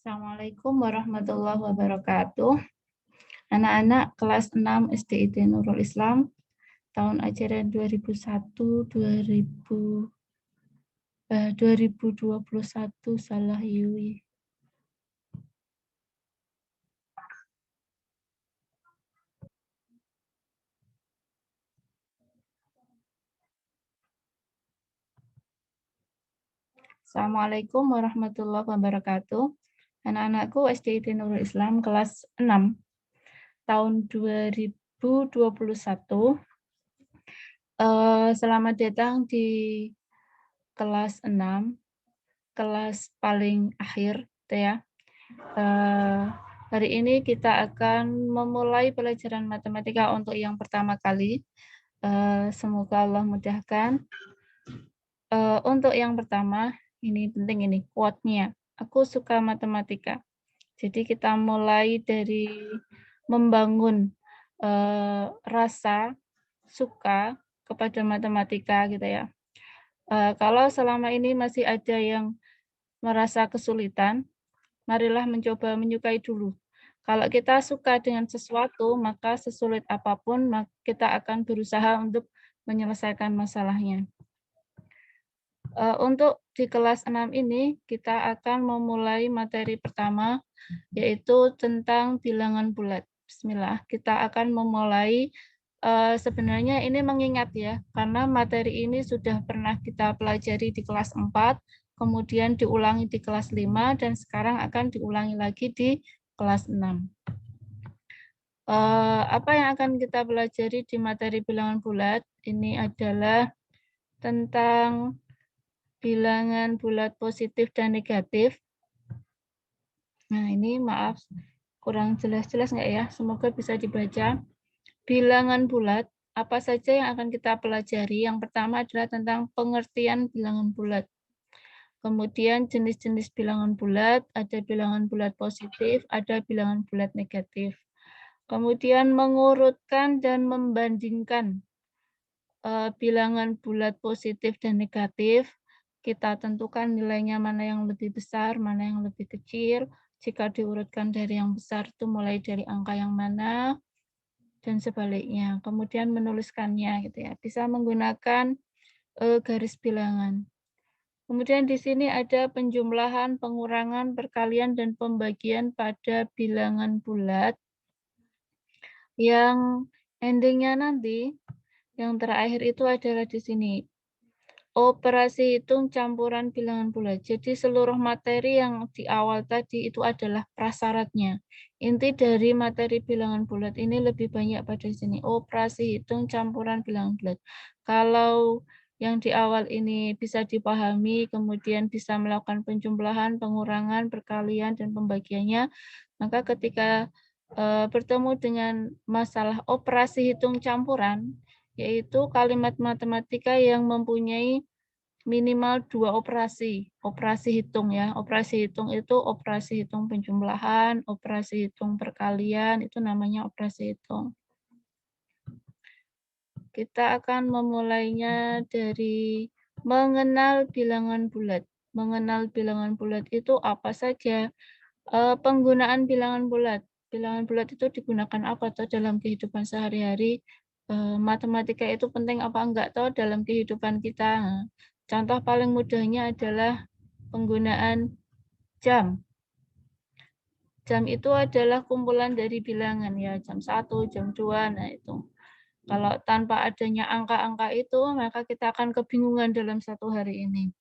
Assalamualaikum warahmatullahi wabarakatuh. Anak-anak kelas 6 SDIT Nurul Islam, tahun ajaran 2021 Salah Yui. Assalamualaikum warahmatullahi wabarakatuh. Anak-anakku SDIT Nurul Islam kelas 6 tahun 2021. Selamat datang di kelas 6, kelas paling akhir, ya. Hari ini kita akan memulai pelajaran matematika untuk yang pertama kali. Semoga Allah mudahkan. Untuk yang pertama, ini penting ini quote-nya. Aku suka matematika. Jadi kita mulai dari membangun rasa suka kepada matematika gitu ya. Kalau selama ini masih ada yang merasa kesulitan, marilah mencoba menyukai dulu. Kalau kita suka dengan sesuatu, maka sesulit apapun, kita akan berusaha untuk menyelesaikan masalahnya. Untuk di kelas 6 ini, kita akan memulai materi pertama, yaitu tentang bilangan bulat. Bismillah, kita akan memulai, sebenarnya ini mengingat ya, karena materi ini sudah pernah kita pelajari di kelas 4, kemudian diulangi di kelas 5, dan sekarang akan diulangi lagi di kelas 6. Apa yang akan kita pelajari di materi bilangan bulat? Ini adalah tentang bilangan bulat positif dan negatif. Nah, ini maaf, kurang jelas-jelas nggak ya? Semoga bisa dibaca. Bilangan bulat, apa saja yang akan kita pelajari? Yang pertama adalah tentang pengertian bilangan bulat. Kemudian jenis-jenis bilangan bulat, ada bilangan bulat positif, ada bilangan bulat negatif. Kemudian mengurutkan dan membandingkan bilangan bulat positif dan negatif. Kita tentukan nilainya mana yang lebih besar, mana yang lebih kecil. Jika diurutkan dari yang besar itu mulai dari angka yang mana, dan sebaliknya. Kemudian menuliskannya gitu ya. Bisa menggunakan garis bilangan. Kemudian di sini ada penjumlahan, pengurangan, perkalian, dan pembagian pada bilangan bulat. Yang endingnya nanti, yang terakhir itu adalah di sini. Operasi hitung campuran bilangan bulat. Jadi seluruh materi yang di awal tadi itu adalah prasyaratnya. Inti dari materi bilangan bulat ini lebih banyak pada sini. Operasi hitung campuran bilangan bulat. Kalau yang di awal ini bisa dipahami, kemudian bisa melakukan penjumlahan, pengurangan, perkalian, dan pembagiannya, maka ketika bertemu dengan masalah operasi hitung campuran, yaitu kalimat matematika yang mempunyai minimal 2 operasi hitung ya. Operasi hitung itu operasi hitung penjumlahan, operasi hitung perkalian, itu namanya operasi hitung. Kita akan memulainya dari mengenal bilangan bulat. Mengenal bilangan bulat itu apa saja? Penggunaan bilangan bulat. Bilangan bulat itu digunakan apa toh dalam kehidupan sehari-hari? Matematika itu penting apa enggak toh dalam kehidupan kita? Nah, contoh paling mudahnya adalah penggunaan jam. Jam itu adalah kumpulan dari bilangan ya, jam 1, jam 2, nah itu. Kalau tanpa adanya angka-angka itu, maka kita akan kebingungan dalam satu hari ini.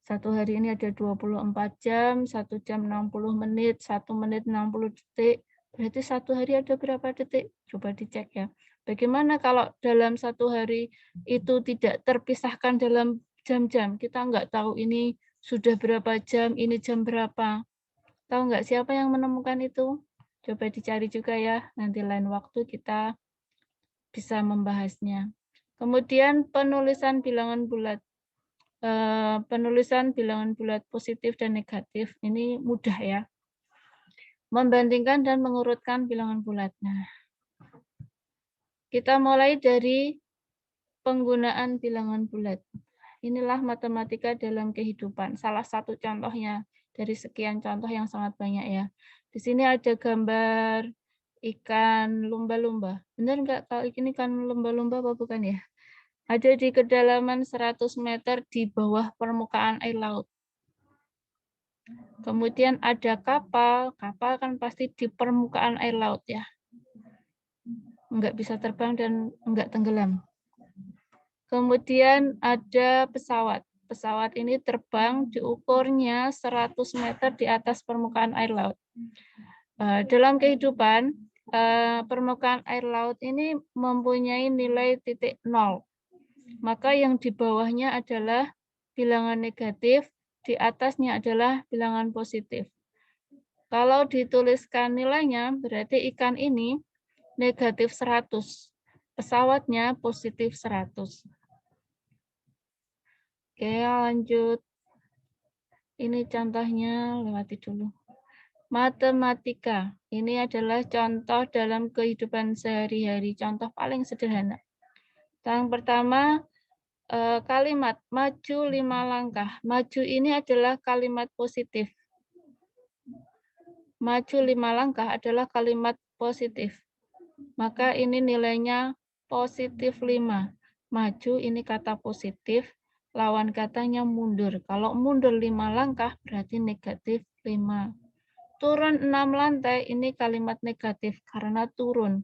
Satu hari ini ada 24 jam, 1 jam 60 menit, 1 menit 60 detik. Berarti satu hari ada berapa detik? Coba dicek ya. Bagaimana kalau dalam satu hari itu tidak terpisahkan dalam jam-jam? Kita nggak tahu ini sudah berapa jam, ini jam berapa. Tahu nggak siapa yang menemukan itu? Coba dicari juga ya. Nanti lain waktu kita bisa membahasnya. Kemudian penulisan bilangan bulat. Penulisan bilangan bulat positif dan negatif ini mudah ya. Membandingkan dan mengurutkan bilangan bulat. Nah, kita mulai dari penggunaan bilangan bulat. Inilah matematika dalam kehidupan. Salah satu contohnya dari sekian contoh yang sangat banyak ya. Di sini ada gambar ikan lumba-lumba. Benar nggak kalau ini ikan lumba-lumba apa bukan ya? Ada di kedalaman 100 meter di bawah permukaan air laut. Kemudian ada kapal kan pasti di permukaan air laut ya. Nggak bisa terbang dan nggak tenggelam. Kemudian ada pesawat. Pesawat ini terbang diukurnya 100 meter di atas permukaan air laut. Dalam kehidupan, permukaan air laut ini mempunyai nilai titik nol. Maka yang di bawahnya adalah bilangan negatif, di atasnya adalah bilangan positif. Kalau dituliskan nilainya, berarti ikan ini negatif 100. Pesawatnya positif 100. Oke, lanjut. Ini contohnya, lewati dulu. Matematika. Ini adalah contoh dalam kehidupan sehari-hari, contoh paling sederhana. Yang pertama, kalimat maju 5 langkah. Maju ini adalah kalimat positif. Maju 5 langkah adalah kalimat positif. Maka ini nilainya positif 5. Maju ini kata positif, lawan katanya mundur. Kalau mundur 5 langkah berarti negatif 5. Turun 6 lantai ini kalimat negatif karena turun.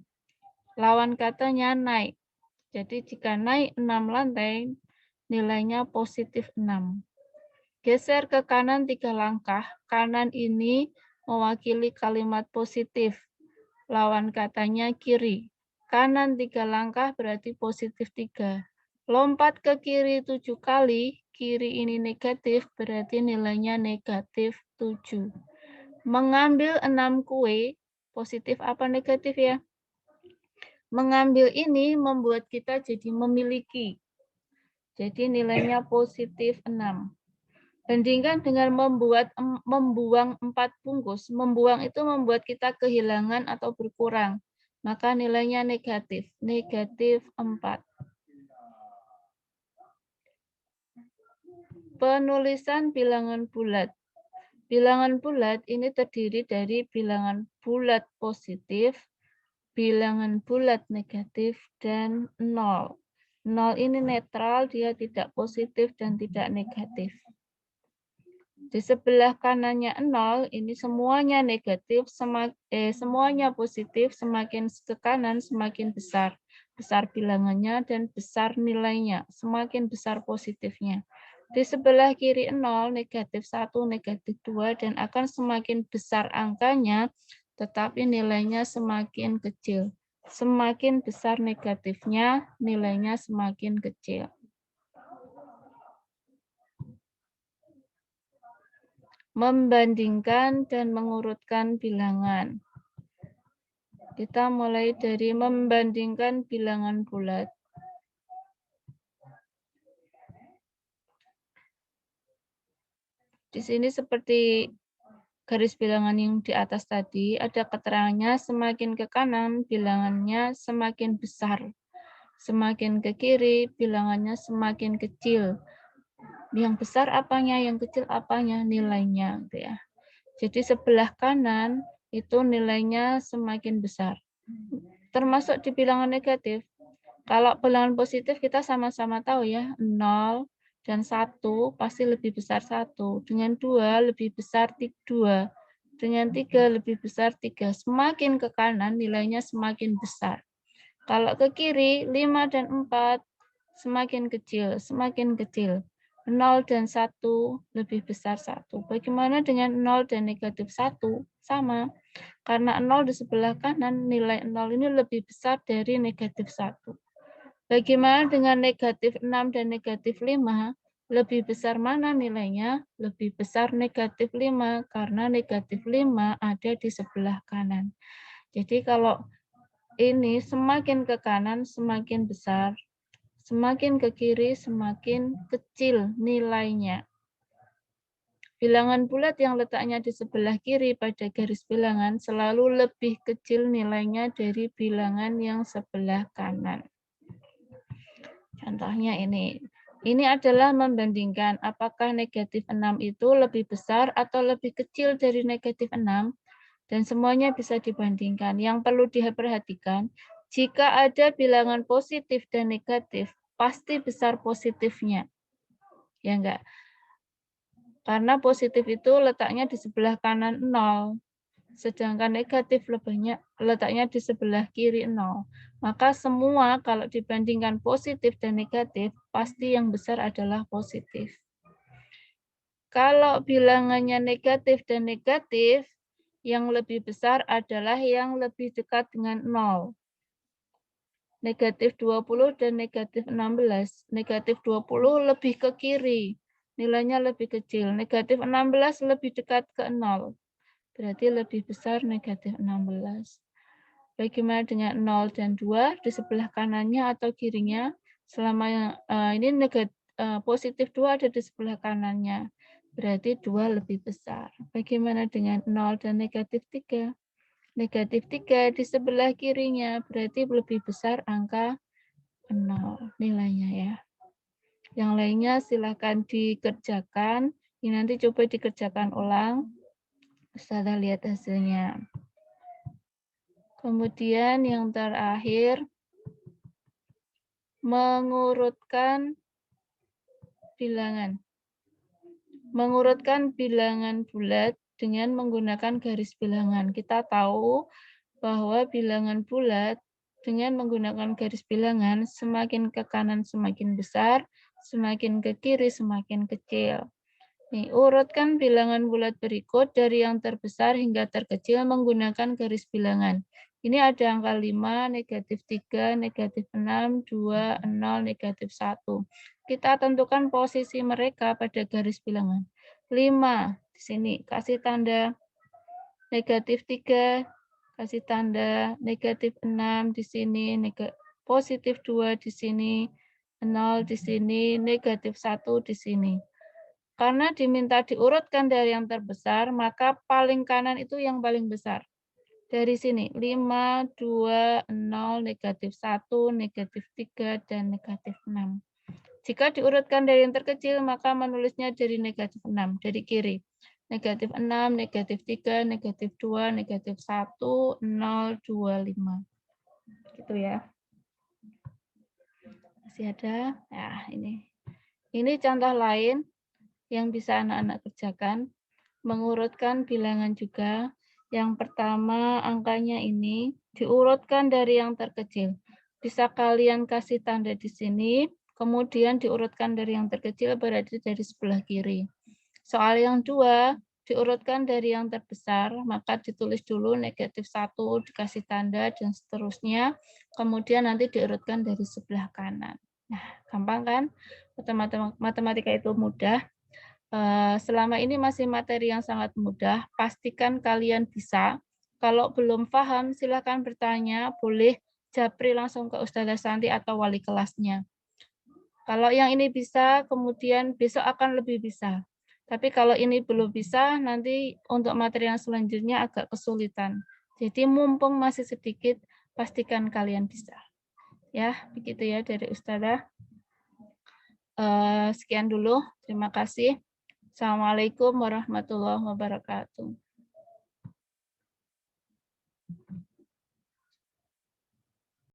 Lawan katanya naik. Jadi jika naik 6 lantai nilainya positif 6. Geser ke kanan 3 langkah. Kanan ini mewakili kalimat positif. Lawan katanya kiri. Kanan 3 langkah berarti positif 3. Lompat ke kiri 7 kali, kiri ini negatif berarti nilainya negatif 7. Mengambil 6 kue, positif apa negatif ya? Mengambil ini membuat kita jadi memiliki. Jadi nilainya positif 6. Bandingkan dengan membuang 4 bungkus. Membuang itu membuat kita kehilangan atau berkurang. Maka nilainya negatif. Negatif 4. Penulisan bilangan bulat. Bilangan bulat ini terdiri dari bilangan bulat positif, bilangan bulat negatif, dan 0. 0 ini netral, dia tidak positif dan tidak negatif. Di sebelah kanannya 0, ini semuanya negatif, semuanya positif, semakin ke kanan semakin besar. Besar bilangannya dan besar nilainya, semakin besar positifnya. Di sebelah kiri 0, negatif 1, negatif 2, dan akan semakin besar angkanya, tetapi nilainya semakin kecil. Semakin besar negatifnya, nilainya semakin kecil. Membandingkan dan mengurutkan bilangan. Kita mulai dari membandingkan bilangan bulat. Di sini seperti garis bilangan yang di atas tadi, ada keterangannya semakin ke kanan bilangannya semakin besar. Semakin ke kiri bilangannya semakin kecil. Yang besar apanya, yang kecil apanya, nilainya gitu ya. Jadi sebelah kanan itu nilainya semakin besar. Termasuk di bilangan negatif. Kalau bilangan positif kita sama-sama tahu ya, 0 dan 1 pasti lebih besar 1. Dengan 2 lebih besar 2. Dengan 3 lebih besar 3. Semakin ke kanan nilainya semakin besar. Kalau ke kiri 5 dan 4 semakin kecil, semakin kecil. 0 dan 1 lebih besar 1. Bagaimana dengan 0 dan negatif 1? Sama. Karena 0 di sebelah kanan, nilai 0 ini lebih besar dari negatif 1. Bagaimana dengan negatif 6 dan negatif 5? Lebih besar mana nilainya? Lebih besar negatif 5, karena negatif 5 ada di sebelah kanan. Jadi kalau ini semakin ke kanan semakin besar, semakin ke kiri semakin kecil nilainya. Bilangan bulat yang letaknya di sebelah kiri pada garis bilangan selalu lebih kecil nilainya dari bilangan yang sebelah kanan. Contohnya ini, Ini adalah membandingkan apakah negatif 6 itu lebih besar atau lebih kecil dari negatif 6, dan semuanya bisa dibandingkan. Yang perlu diperhatikan, jika ada bilangan positif dan negatif, pasti besar positifnya. Ya enggak? Karena positif itu letaknya di sebelah kanan 0. Sedangkan negatif letaknya di sebelah kiri 0. Maka semua kalau dibandingkan positif dan negatif, pasti yang besar adalah positif. Kalau bilangannya negatif dan negatif, yang lebih besar adalah yang lebih dekat dengan 0. Negatif 20 dan negatif 16. Negatif 20 lebih ke kiri, nilainya lebih kecil. Negatif 16 lebih dekat ke 0. Berarti lebih besar negatif 16. Bagaimana dengan 0 dan 2 di sebelah kanannya atau kirinya? Selama ini positif 2 ada di sebelah kanannya. Berarti 2 lebih besar. Bagaimana dengan 0 dan negatif 3? Negatif 3 di sebelah kirinya. Berarti lebih besar angka 0 nilainya ya. Yang lainnya silakan dikerjakan. Ini nanti coba dikerjakan ulang. Ustazah lihat hasilnya. Kemudian yang terakhir, mengurutkan bilangan. Mengurutkan bilangan bulat dengan menggunakan garis bilangan. Kita tahu bahwa bilangan bulat dengan menggunakan garis bilangan semakin ke kanan semakin besar, semakin ke kiri semakin kecil. Nih, urutkan bilangan bulat berikut dari yang terbesar hingga terkecil menggunakan garis bilangan. Ini ada angka 5, negatif 3, negatif 6, 2, 0, negatif 1. Kita tentukan posisi mereka pada garis bilangan. 5 di sini, kasih tanda negatif 3, kasih tanda negatif 6 di sini, positif 2 di sini, 0 di sini, negatif 1 di sini. Karena diminta diurutkan dari yang terbesar, maka paling kanan itu yang paling besar. Dari sini, 5, 2, 0, negatif 1, negatif 3, dan negatif 6. Jika diurutkan dari yang terkecil, maka menulisnya dari negatif 6, dari kiri. Negatif 6, negatif 3, negatif 2, negatif 1, 0, 2, 5. Gitu ya. Masih ada? Nah, ini. Ini contoh lain yang bisa anak-anak kerjakan, mengurutkan bilangan juga. Yang pertama angkanya ini diurutkan dari yang terkecil. Bisa kalian kasih tanda di sini, kemudian diurutkan dari yang terkecil berarti dari sebelah kiri. Soal yang 2, diurutkan dari yang terbesar, maka ditulis dulu negatif 1, dikasih tanda, dan seterusnya. Kemudian nanti diurutkan dari sebelah kanan. Nah, gampang kan? Matematika itu mudah. Selama ini masih materi yang sangat mudah, pastikan kalian bisa. Kalau belum paham, silakan bertanya, boleh japri langsung ke Ustazah Santi atau wali kelasnya. Kalau yang ini bisa, kemudian besok akan lebih bisa. Tapi kalau ini belum bisa, nanti untuk materi yang selanjutnya agak kesulitan. Jadi mumpung masih sedikit, pastikan kalian bisa. Ya, begitu ya dari Ustazah. Sekian dulu, terima kasih. Assalamualaikum warahmatullahi wabarakatuh.